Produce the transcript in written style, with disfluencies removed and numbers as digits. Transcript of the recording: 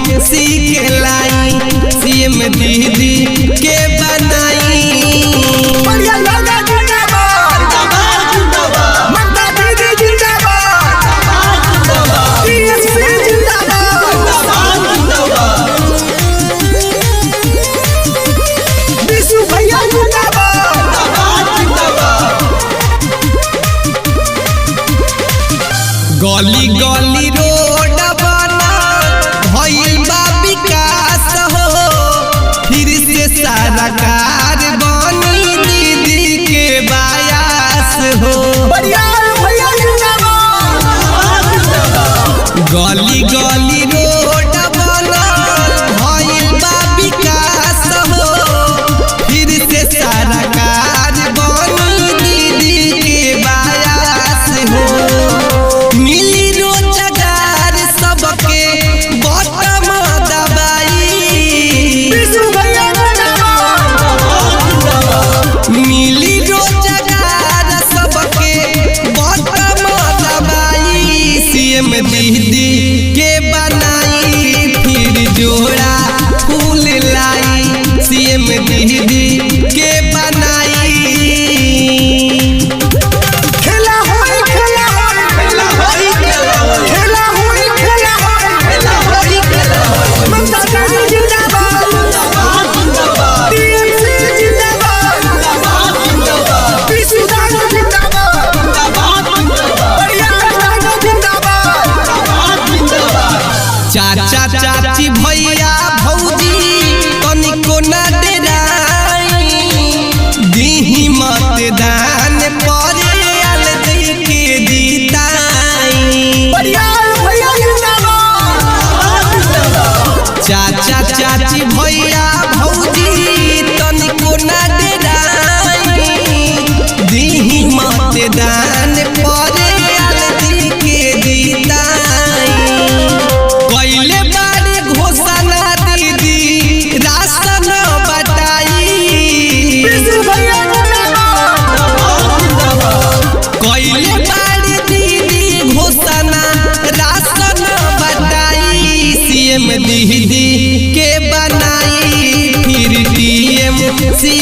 TMC के लाई CM दीदी के बनाई। गली गली रोड बना भइल बा विकास हो, फिर से सरकार बनी दीदी के बायास हो। गली गली रोड बना भइल बा विकास हो, फिर से सरकार बनी दीदी के बायास हो। मिली रोजगार सबके बटम दबाई, मिली रोजगार सबके बटम दबाई सीएम दीदी के बनाई, फिर जोड़ा फूल लाई सीएम दीदी के बनाई। चाचा चाची भैया भौजी तनिको न डराई, दीही मतदान परे आल दी के जीताई। चाचा चाची भैया भौजी तनिको न डराई, दीही मतदान परे आल दी के जीताई। पहले बारे घोषणा दीदी राशन बटाई, पहले बारे दीदी घोषणा राशन बटाई सीएम दीदी के बनाई, फिर टीएमसी